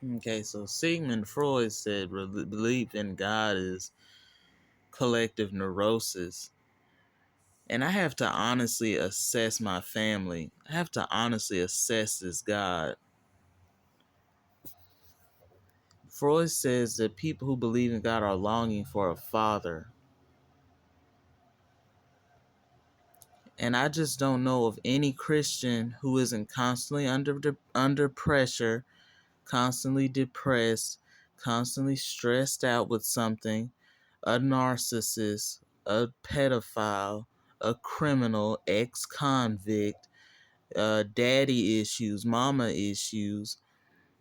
Okay, so Sigmund Freud said belief in God is collective neurosis. And I have to honestly assess my family. I have to honestly assess this God. Freud says that people who believe in God are longing for a father. And I just don't know of any Christian who isn't constantly under pressure, constantly depressed, constantly stressed out with something, a narcissist, a pedophile, a criminal, ex-convict, daddy issues, mama issues.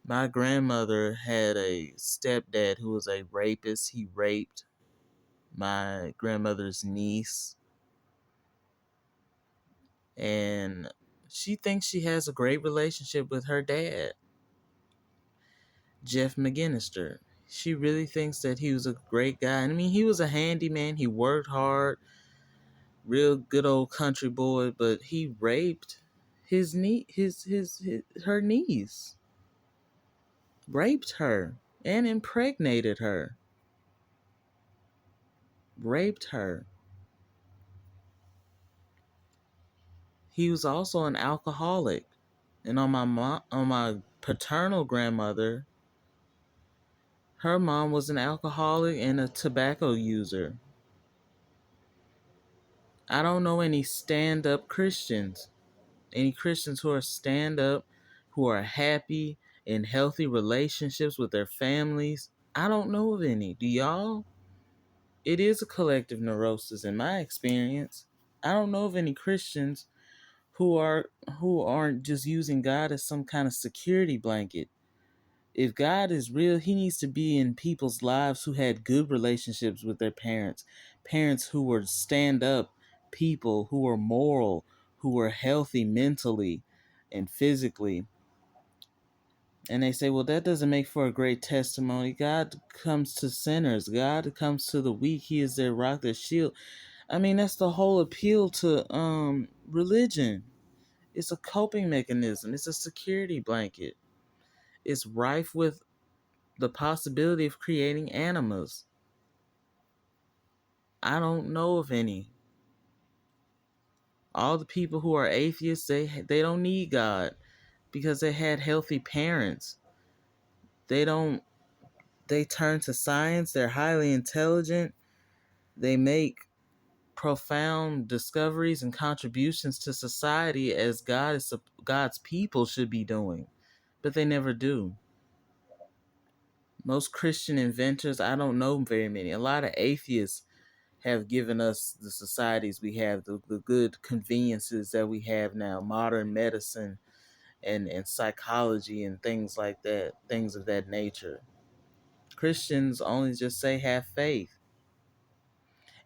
My grandmother had a stepdad who was a rapist. He raped my grandmother's niece, and she thinks she has a great relationship with her dad, Jeff McGinnister. She really thinks that he was a great guy. I mean, he was a handyman. He worked hard, real good old country boy, but he raped her niece, raped her, and impregnated her, raped her. He was also an alcoholic, and on my paternal grandmother, her mom was an alcoholic and a tobacco user. I don't know any stand-up Christians. Any Christians who are stand-up, who are happy in healthy relationships with their families. I don't know of any. Do y'all? It is a collective neurosis in my experience. I don't know of any Christians who aren't just using God as some kind of security blanket. If God is real, he needs to be in people's lives who had good relationships with their parents, parents who were stand up people, who were moral, who were healthy mentally and physically. And they say, well, that doesn't make for a great testimony. God comes to sinners, God comes to the weak. He is their rock, their shield. I mean, that's the whole appeal to religion. It's a coping mechanism, it's a security blanket. It's rife with the possibility of creating animas. I don't know of any. All the people who are atheists, they don't need God because they had healthy parents. They don't they turn to science, they're highly intelligent, they make profound discoveries and contributions to society as God's people should be doing, but they never do. Most Christian inventors, I don't know very many. A lot of atheists have given us the societies we have, the good conveniences that we have now, modern medicine and psychology and things like that, things of that nature. Christians only just say have faith.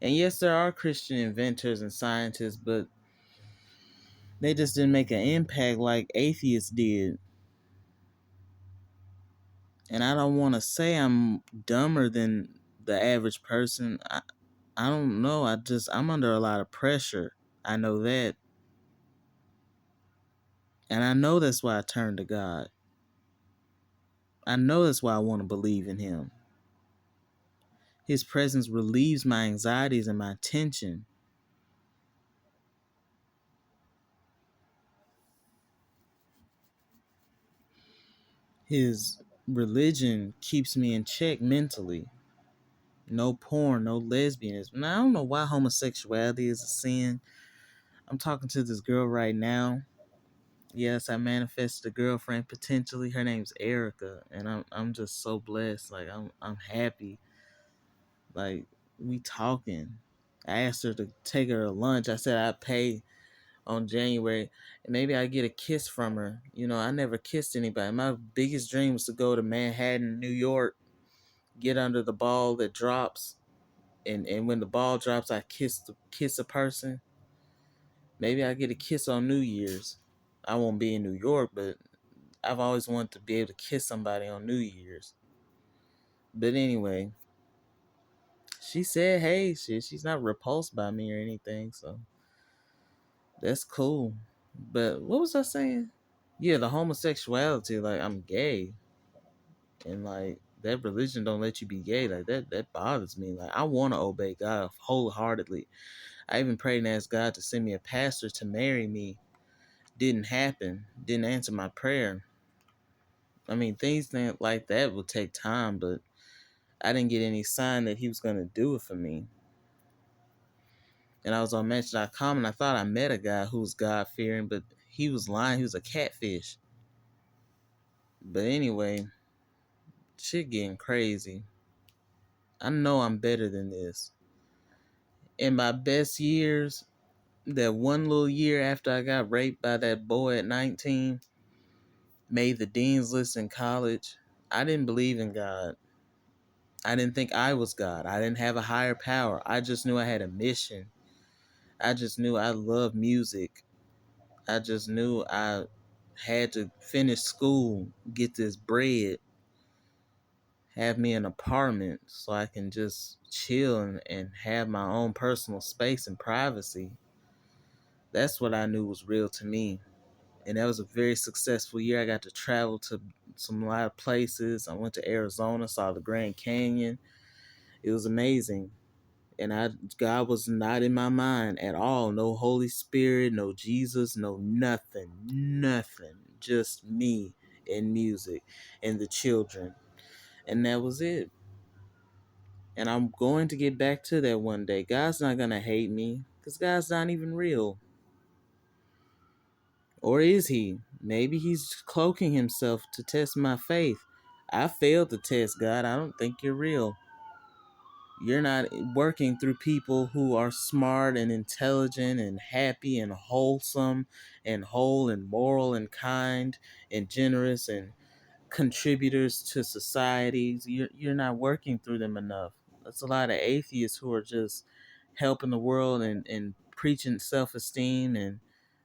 And yes, there are Christian inventors and scientists, but they just didn't make an impact like atheists did. And I don't want to say I'm dumber than the average person. I don't know. I'm under a lot of pressure. I know that. And I know that's why I turn to God. I know that's why I want to believe in him. His presence relieves my anxieties and my tension. His religion keeps me in check mentally. No porn, no lesbianism. Now, I don't know why homosexuality is a sin. I'm talking to this girl right now. Yes, I manifested a girlfriend potentially. Her name's Erica, and I'm just so blessed. Like I'm happy. Like we talking. I asked her to take her to lunch. I said I'd pay on January, and maybe I get a kiss from her. You know, I never kissed anybody. My biggest dream was to go to Manhattan, New York, get under the ball that drops, and when the ball drops, I kiss a person. Maybe I get a kiss on New Year's. I won't be in New York, but I've always wanted to be able to kiss somebody on New Year's. But anyway, she said, hey, she's not repulsed by me or anything, so that's cool. But what was I saying? Yeah, the homosexuality, like I'm gay. And like that religion don't let you be gay. Like that bothers me. Like I want to obey God wholeheartedly. I even prayed and asked God to send me a pastor to marry me. Didn't happen. Didn't answer my prayer. I mean, things like that will take time, but I didn't get any sign that he was going to do it for me. And I was on Match.com and I thought I met a guy who was God fearing, but he was lying. He was a catfish. But anyway, shit getting crazy. I know I'm better than this. In my best years, that one little year after I got raped by that boy at 19, made the dean's list in college, I didn't believe in God. I didn't think I was God. I didn't have a higher power. I just knew I had a mission. I just knew I loved music. I just knew I had to finish school, get this bread, have me an apartment so I can just chill and have my own personal space and privacy. That's what I knew was real to me. And that was a very successful year. I got to travel to some lot of places. I went to Arizona, saw the Grand Canyon. It was amazing. And God was not in my mind at all. No Holy Spirit, no Jesus, no nothing. Nothing. Just me and music and the children. And that was it. And I'm going to get back to that one day. God's not going to hate me because God's not even real. Or is he? Maybe he's cloaking himself to test my faith. I failed to test God. I don't think you're real. You're not working through people who are smart and intelligent and happy and wholesome and whole and moral and kind and generous and contributors to societies. You're not working through them enough. That's a lot of atheists who are just helping the world and preaching self-esteem and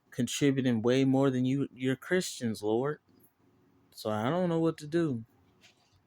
contributing way more than you're Christians, Lord. So I don't know what to do.